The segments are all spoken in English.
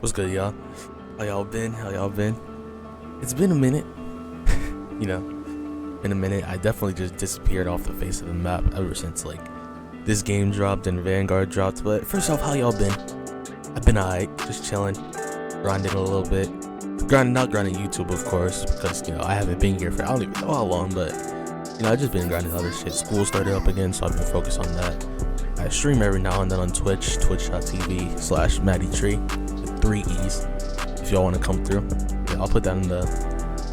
What's good, y'all? How y'all been? It's been a minute. you know, been a minute. I definitely just disappeared off the face of the map ever since, like, this game dropped and Vanguard dropped. But first off, how y'all been? I've been alright, just chilling, grinding a little bit. Not grinding YouTube, of course, because, I haven't been here for, I don't even know how long, but, I've just been grinding other shit. School started up again, so I've been focused on that. I stream every now and then on Twitch, twitch.tv/MattyTree, with 3 E's, if y'all want to come through. Yeah, I'll put that in the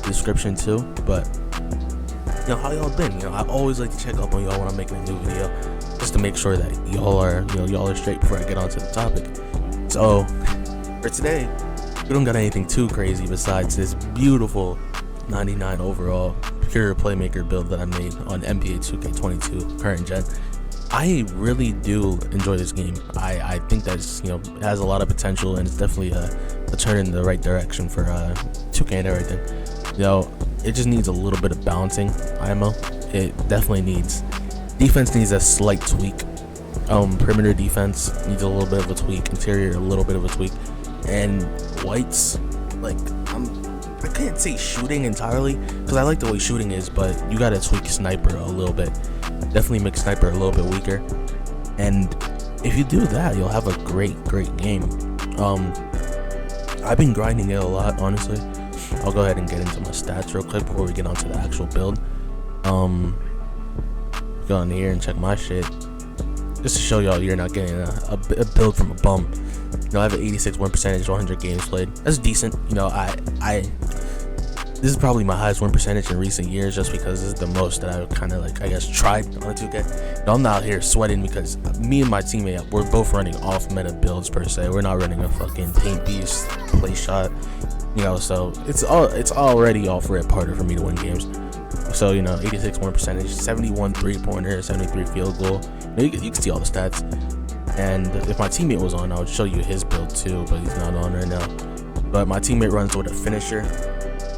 description too. But, how y'all been? I always like to check up on y'all when I'm making a new video, just to make sure that y'all are straight before I get onto the topic. So, for today, we don't got anything too crazy besides this beautiful 99 overall pure Playmaker build that I made on NBA 2K22 current gen. I really do enjoy this game. I think that's, it has a lot of potential, and it's definitely a turn in the right direction for 2K and everything. It just needs a little bit of balancing, IMO. It definitely needs, defense needs a slight tweak. Perimeter defense needs a little bit of a tweak. Interior, a little bit of a tweak. And whites, like, I can't say shooting entirely, because I like the way shooting is, but you gotta tweak sniper a little bit. Definitely make sniper a little bit weaker, and if you do that, you'll have a great game. I've been grinding it a lot, honestly. I'll go ahead and get into my stats real quick before we get onto the actual build. Go on here and check my shit, just to show y'all you're not getting a build from a bum. I have an 86 win percentage, 100 games played. That's decent. This is probably my highest win percentage in recent years, just because this is the most that I've kind of, tried on a 2K. I'm not here sweating because me and my teammate, we're both running off meta builds per se. We're not running a fucking paint beast play shot, so it's already off rip harder for me to win games. So, 86 win percentage, 71 3-pointer, 73 field goal. You can see all the stats. And if my teammate was on, I would show you his build too, but he's not on right now. But my teammate runs with a finisher.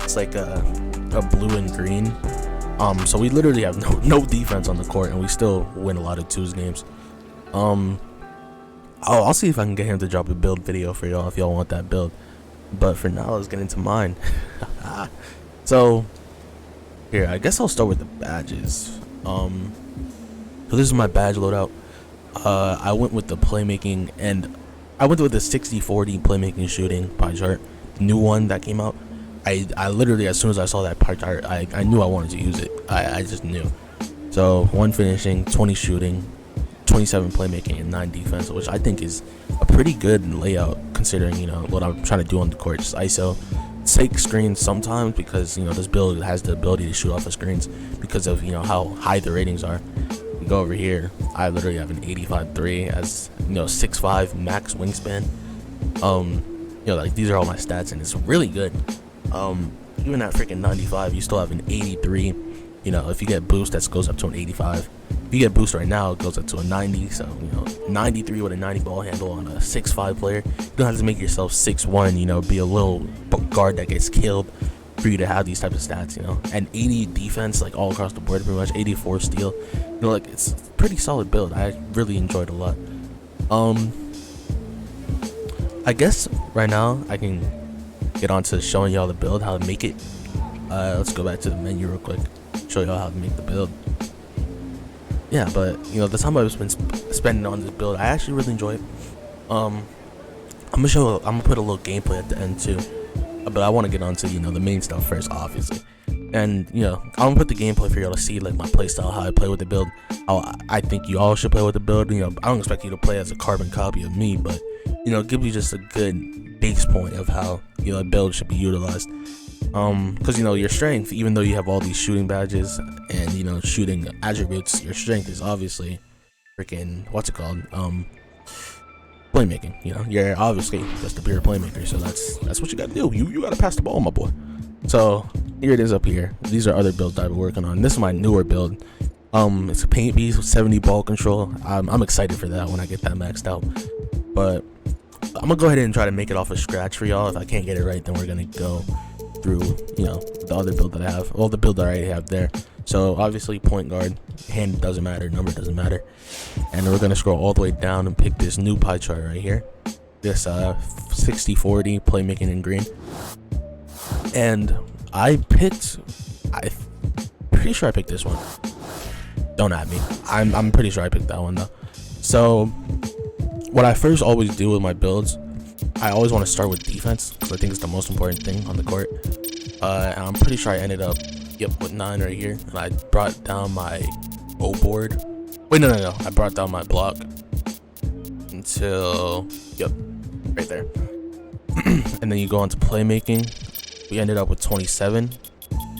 It's like a blue and green. So we literally have no defense on the court, and we still win a lot of twos games. I'll see if I can get him to drop a build video for y'all if y'all want that build. But for now, let's get into mine. So here, I guess I'll start with the badges. So this is my badge loadout. I went with the playmaking, and I went with the 60-40 playmaking shooting pie chart, new one that came out. I literally, as soon as I saw that pie chart, I knew I wanted to use it. I just knew. So 1 finishing, 20 shooting, 27 playmaking, and 9 defense, which I think is a pretty good layout considering what I'm trying to do on the court. Just ISO, take screens sometimes, because this build has the ability to shoot off of screens because of how high the ratings are. Go over here, I literally have an 85-3 as 6'5" max wingspan. These are all my stats, and it's really good. Even at freaking 95, you still have an 83. If you get boost, that goes up to an 85. If you get boost right now, it goes up to a 90. So 93 with a 90 ball handle on a 6'5" player. You don't have to make yourself 6'1", be a little guard that gets killed for you to have these types of stats, and 80 defense, like all across the board, pretty much. 84 steal, it's a pretty solid build. I really enjoyed it a lot. I guess right now I can get on to showing y'all the build, how to make it. Let's go back to the menu real quick, show y'all how to make the build. Yeah, but the time I've been spending on this build, I actually really enjoy it. I'm gonna put a little gameplay at the end too. But I want to get onto the main stuff first, obviously, and I'm gonna put the gameplay for y'all to see, like, my playstyle, how I play with the build, how I think you all should play with the build. I don't expect you to play as a carbon copy of me, but give you just a good base point of how a build should be utilized. Because your strength, even though you have all these shooting badges and shooting attributes, your strength is obviously freaking playmaking. You're obviously just a pure playmaker, so that's what you gotta do. You gotta pass the ball, my boy. So here it is up here. These are other builds I've been working on. This is my newer build. It's a paint beast with 70 ball control. I'm excited for that when I get that maxed out. But I'm gonna go ahead and try to make it off of scratch for y'all. If I can't get it right, then we're gonna go through the other build that I have, the build that I already have there. So obviously point guard, hand doesn't matter, number doesn't matter, and we're gonna scroll all the way down and pick this new pie chart right here. this 60-40 playmaking in green, and I'm pretty sure I picked this one. Don't at me. I'm pretty sure I picked that one though. So what I first always do with my builds, I always want to start with defense because I think it's the most important thing on the court. And I'm pretty sure I ended up with 9 right here, and I brought down my O board. Wait, no. I brought down my block until right there. And then you go on to playmaking. We ended up with 27.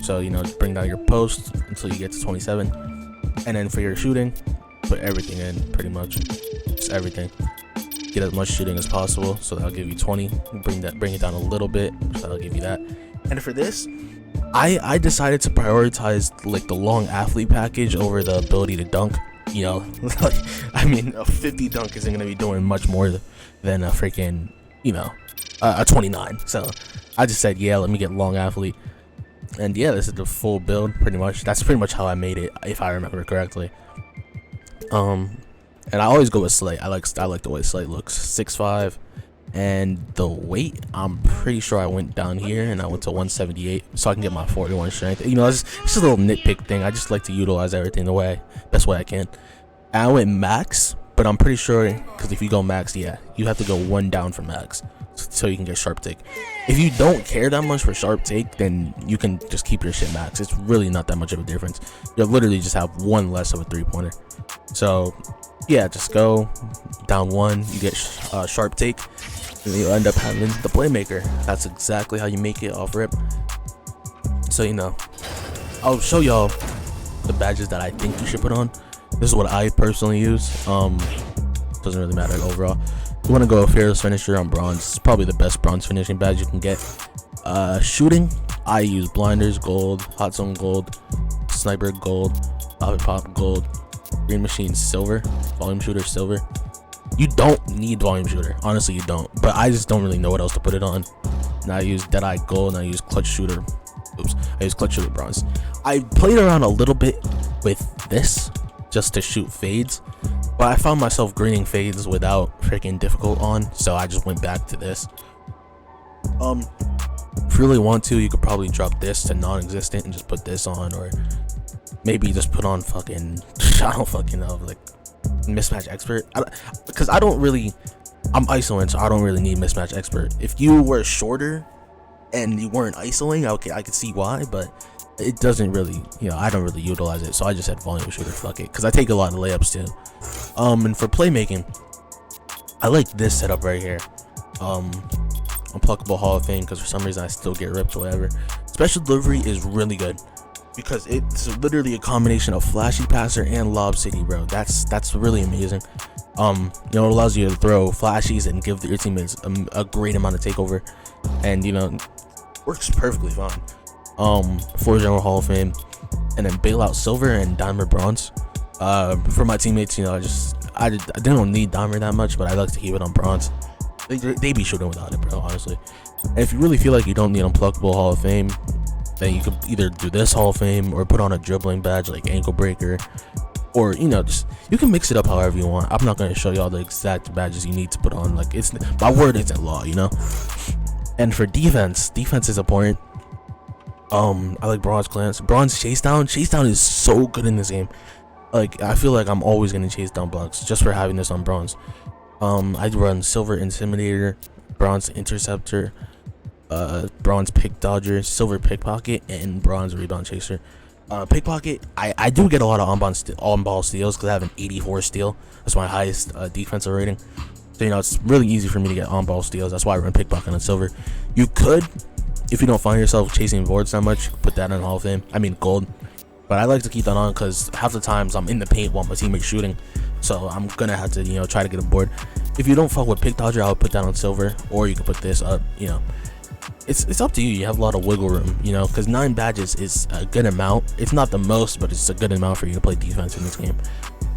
So just bring down your post until you get to 27. And then for your shooting, put everything in, pretty much. Just everything. Get as much shooting as possible, so that'll give you 20. Bring it down a little bit, so that'll give you that. And for this, I decided to prioritize like the long athlete package over the ability to dunk. I mean, a 50 dunk isn't gonna be doing much more than a freaking a 29. So I just said, let me get long athlete. And this is the full build, pretty much. That's pretty much how I made it, if I remember correctly. And I always go with Slate. I like the way Slate looks. 6'5", and the weight, I'm pretty sure I went down here and I went to 178 so I can get my 41 strength. It's just a little nitpick thing. I just like to utilize everything the best way I can. And I went max, but I'm pretty sure because if you go max, you have to go 1 down from max so you can get sharp take. If you don't care that much for sharp take, then you can just keep your shit max. It's really not that much of a difference. You'll literally just have 1 less of a 3-pointer. So just go down 1, you get sharp take, and you end up having the playmaker. That's exactly how you make it off rip. So I'll show y'all the badges that I think you should put on. This is what I personally use. Doesn't really matter overall. You want to go fearless finisher on bronze. It's probably the best bronze finishing badge you can get. Shooting, I use blinders gold, hot zone gold, sniper gold, pop gold, green machine silver, volume shooter silver. You don't need volume shooter, honestly you don't, but I just don't really know what else to put it on. And I use Deadeye gold, and I use clutch shooter bronze. I played around a little bit with this just to shoot fades, but I found myself greening fades without freaking difficult on, so I just went back to this. If you really want to, you could probably drop this to non-existent and just put this on, or maybe just put on fucking I don't fucking know, like mismatch expert, because I'm isoing, so I don't really need mismatch expert. If you were shorter and you weren't isoing, okay, I could see why, but it doesn't really, I don't really utilize it, so I just said volume shooter, fuck it, because I take a lot of layups too. And for playmaking, I like this setup right here. Unpluckable Hall of Fame, because for some reason I still get ripped or whatever. Special delivery is really good because it's literally a combination of flashy passer and lob city, bro. That's really amazing. It allows you to throw flashies and give your teammates a great amount of takeover, and works perfectly fine. 4 general Hall of Fame, and then bailout silver and dimer bronze. For my teammates, I don't need dimer that much, but I like to keep it on bronze. They be shooting without it, bro, honestly. And if you really feel like you don't need unpluckable Hall of Fame, then you could either do this Hall of Fame or put on a dribbling badge like ankle breaker, or just you can mix it up however you want. I'm not going to show y'all the exact badges you need to put on. Like, it's my word isn't law, And for defense is important. I like bronze clamps, bronze chase down is so good in this game. Like, I feel like I'm always gonna chase down blocks just for having this on bronze. I run silver intimidator, bronze interceptor, bronze pick dodger, silver pickpocket, and bronze rebound chaser. Pickpocket, I do get a lot of on ball steals because I have an 84 steal. That's my highest defensive rating. So it's really easy for me to get on ball steals. That's why I run pickpocket on silver. You could, if you don't find yourself chasing boards that much, put that in Hall of Fame. I mean gold. But I like to keep that on because half the times I'm in the paint while my teammate's shooting, so I'm gonna have to try to get a board. If you don't fuck with pick dodger, I would put that on silver, or you can put this up. It's up to you. You have a lot of wiggle room, because 9 badges is a good amount. It's not the most, but it's a good amount for you to play defense in this game.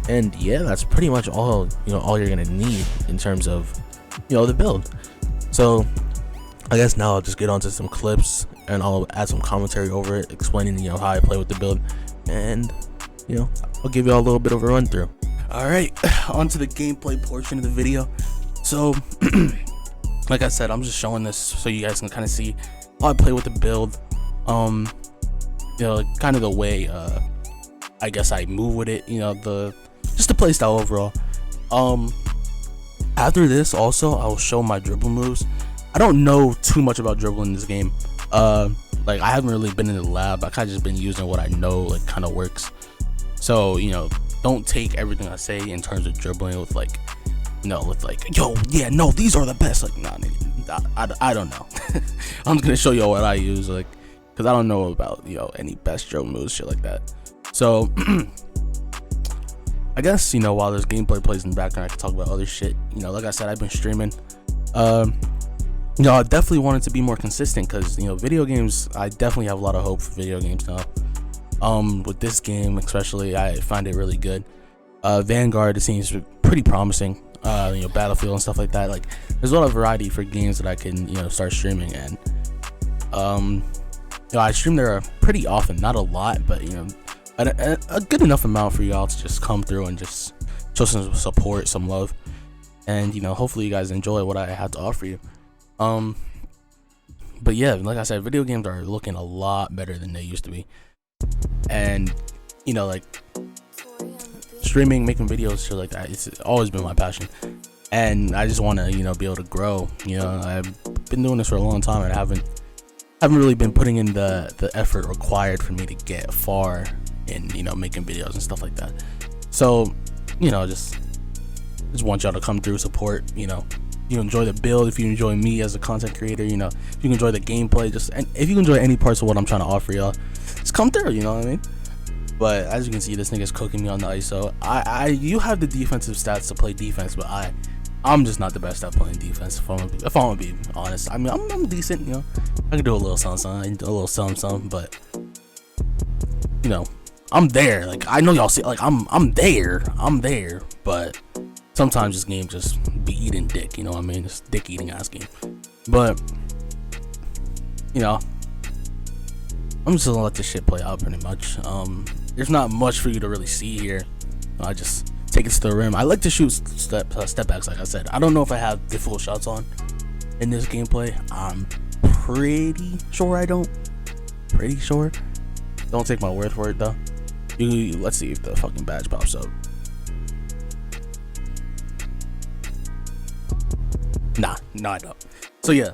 And that's pretty much all all you're gonna need in terms of the build. So I guess now I'll just get onto some clips and I'll add some commentary over it, explaining how I play with the build, and I'll give you all a little bit of a run through. All right, on to the gameplay portion of the video. So like I said, I'm just showing this so you guys can kind of see how I play with the build. You know, kind of the way I guess I move with it, you know, just the play style overall. After this also I'll show my dribble moves. I don't know too much about dribbling in this game. Like I haven't really been in the lab. I kind of just been using what I know like kind of works. So, you know, don't take everything I say in terms of dribbling with like, you know, with like, yo, yeah, no, these are the best. Like, nah, I don't know. I'm just gonna show you what I use, like, because I don't know about, you know, any best dribble moves, shit like that. So I guess, you know, while this gameplay plays in the background, I can talk about other shit. You know, like I said, I've been streaming. You know, I definitely wanted to be more consistent because, you know, video games, I definitely have a lot of hope for video games now. With this game especially, I find it really good. Vanguard, it seems pretty promising. You know, Battlefield and stuff like that. Like, there's a lot of variety for games that I can, you know, start streaming. And you know, I stream there pretty often, not a lot, but, you know, a good enough amount for y'all to just come through and just show some support, some love, and, you know, hopefully you guys enjoy what I have to offer you. But yeah, like I said, video games are looking a lot better than they used to be. And, you know, like, streaming, making videos, shit like that, it's always been my passion. And I just want to, you know, be able to grow. You know, I've been doing this for a long time, and I haven't really been putting in the effort required for me to get far in, you know, making videos and stuff like that. So, you know, just want y'all to come through, support. You know, you enjoy the build, if you enjoy me as a content creator, you know, if you enjoy the gameplay, and if you enjoy any parts of what I'm trying to offer y'all, just come through, you know what I mean? But as you can see, this nigga's cooking me on the ISO. You have the defensive stats to play defense, but I'm just not the best at playing defense, if I want to be honest. I mean, I'm decent, you know, I can do a little something, but, you know, I'm there. Like, I know y'all see, like, I'm there, but sometimes this game just be eating dick, you know what I mean? It's dick eating ass game. But, you know, I'm just gonna let this shit play out pretty much. There's not much for you to really see here. I just take it to the rim. I like to shoot step backs, like I said. I don't know if I have the full shots on in this gameplay. I'm pretty sure I don't. Pretty sure. Don't take my word for it though. Let's see if the fucking badge pops up. Nah, no, I don't. So yeah,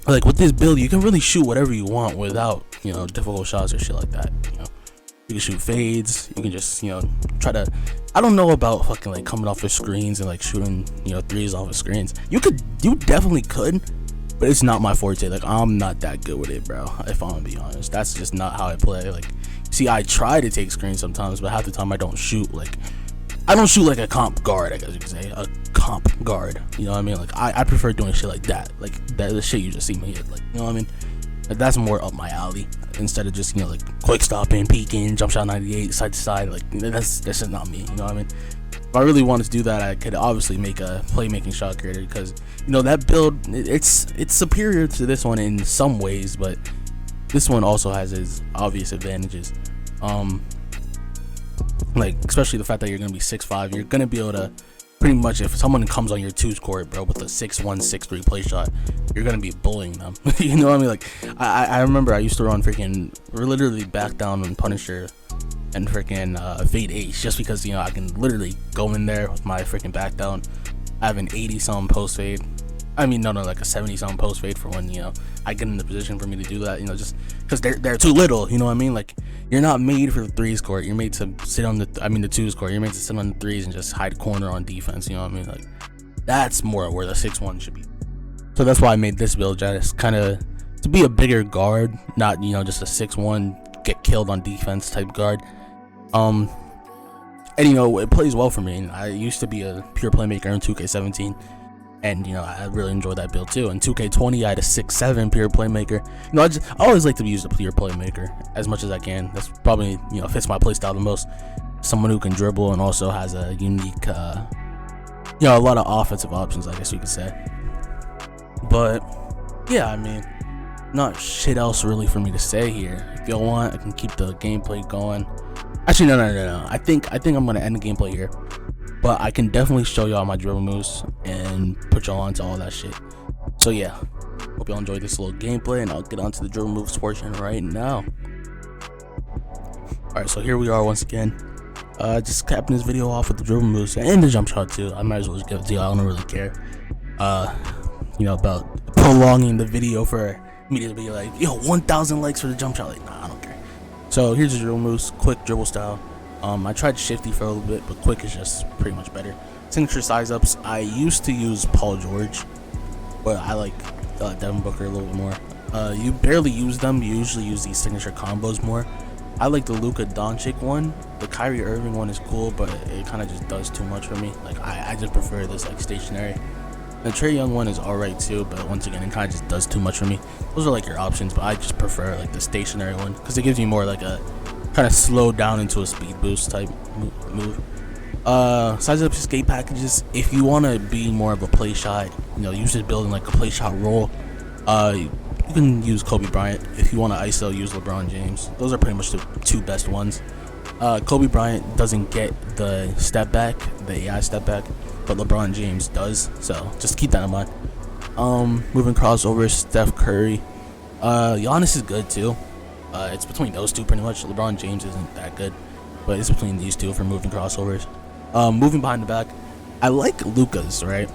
like with this build, you can really shoot whatever you want without, you know, difficult shots or shit like that. You know, you can shoot fades. You can just, you know, try to. I don't know about fucking like coming off of screens and like shooting, you know, threes off of screens. You definitely could, but it's not my forte. Like, I'm not that good with it, bro. If I'm gonna be honest, that's just not how I play. Like, see, I try to take screens sometimes, but half the time I don't shoot like. I don't shoot like a comp guard, I guess you could say. A comp guard. You know what I mean? Like, I prefer doing shit like that. Like, that the shit you just see me hit. Like, you know what I mean? Like, that's more up my alley. Instead of just, you know, like, quick stopping, peeking, jump shot 98, side to side. Like, that's just not me. You know what I mean? If I really wanted to do that, I could obviously make a playmaking shot creator. Because, you know, that build, it's superior to this one in some ways. But this one also has its obvious advantages. Like, especially the fact that you're gonna be 6'5", you're gonna be able to pretty much, if someone comes on your 2's court, bro, with a 6'1", 6'3" play shot, you're gonna be bullying them. You know what I mean? Like, I remember I used to run literally back down on Punisher and fade ace, just because, you know, I can literally go in there with my back down. I have an 80-something post fade. I mean, no, like a 70-something post fade for when, you know, I get in the position for me to do that, you know, just because they're too little, you know what I mean? Like, you're not made for the 3's court. You're made to sit on the 2's court. You're made to sit on the 3's and just hide corner on defense, you know what I mean? Like, that's more where the 6'1" should be. So that's why I made this build, just kind of to be a bigger guard, not, you know, just a 6'1" get killed on defense type guard. And, you know, it plays well for me. I used to be a pure playmaker in 2K17. And, you know, I really enjoyed that build too. In 2K20, I had a 6'7" pure playmaker. You know, I always like to use the pure playmaker as much as I can. That's probably, you know, fits my playstyle the most. Someone who can dribble and also has a unique, you know, a lot of offensive options, I guess you could say. But yeah, I mean, not shit else really for me to say here. If y'all want, I can keep the gameplay going. Actually, no. I think I'm gonna end the gameplay here. but I can definitely show y'all my dribble moves and put y'all onto all that shit. So yeah, hope y'all enjoyed this little gameplay, and I'll get onto the dribble moves portion right now. Alright, so here we are once again. Just capping this video off with the dribble moves and the jump shot too. I might as well just give it to y'all. I don't really care. About prolonging the video for me to be like, yo, 1,000 likes for the jump shot. Like, nah, I don't care. So here's the dribble moves, quick dribble style. I tried shifty for a little bit, but quick is just pretty much better. Signature size ups. I used to use Paul George, but I like Devin Booker a little bit more. You barely use them. You usually use these signature combos more. I like the Luka Doncic one. The Kyrie Irving one is cool, but it kind of just does too much for me. Like I just prefer this like stationary. The Trae Young one is alright too, but once again, it kind of just does too much for me. Those are like your options, but I just prefer like the stationary one because it gives you more like a kind of slow down into a speed boost type move. Size up escape packages. If you want to be more of a play shot, usually building like a play shot roll. You can use Kobe Bryant. If you want to ISO, use LeBron James. Those are pretty much the two best ones. Kobe Bryant doesn't get the step back, the AI step back, but LeBron James does. So just keep that in mind. Moving crossovers, Steph Curry. Giannis is good too. It's between those two pretty much. LeBron James isn't that good, but it's between these two for moving crossovers. Moving behind the back, I like Luka's, right?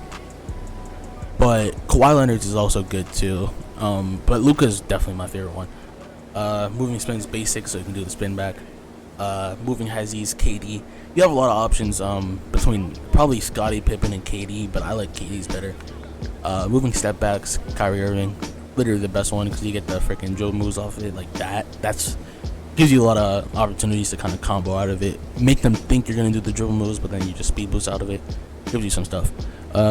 But Kawhi Leonard's is also good too. But Luka's definitely my favorite one. Moving spins basic, so you can do the spin back. Moving hezzies, KD. You have a lot of options between probably Scottie Pippen and KD, but I like KD's better. Moving step backs, Kyrie Irving, literally the best one because you get the freaking dribble moves off of it like that. That's gives you a lot of opportunities to kind of combo out of it, make them think you're gonna do the dribble moves, but then you just speed boost out of it. Gives you some stuff.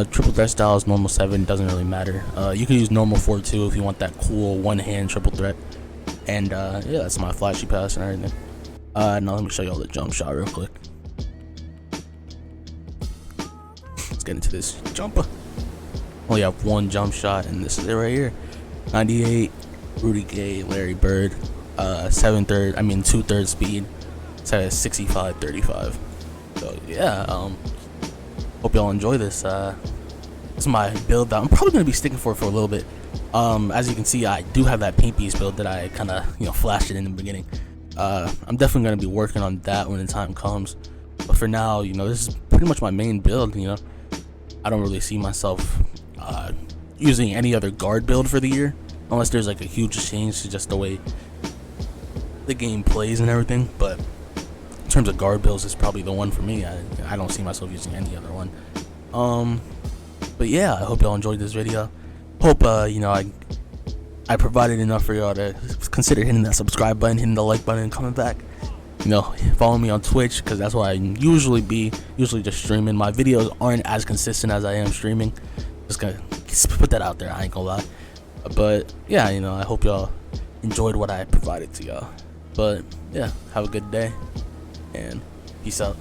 Triple threat style is normal 7, doesn't really matter. You can use normal 4 too if you want that cool one-hand triple threat. And yeah, that's my flashy pass and everything. Now let me show you all the jump shot real quick. Let's get into this jumper. Only have one jump shot, and this is it right here. 98, Rudy Gay, Larry Bird, 2/3 speed. It's at 65-35. So yeah, hope y'all enjoy this. This is my build that I'm probably gonna be sticking for a little bit. As you can see, I do have that paint piece build that I kind of flashed it in the beginning. I'm definitely gonna be working on that when the time comes. But for now, this is pretty much my main build. I don't really see myself using any other guard build for the year, unless there's like a huge change to just the way the game plays and everything. But in terms of guard builds, it's probably the one for me. I don't see myself using any other one. But yeah, I hope y'all enjoyed this video. Hope I provided enough for y'all to consider hitting that subscribe button, hitting the like button, and coming back. Follow me on Twitch because that's where I usually just streaming. My videos aren't as consistent as I am streaming. Just gonna put that out there. I ain't gonna lie. But yeah, I hope y'all enjoyed what I provided to y'all. But yeah, have a good day and peace out.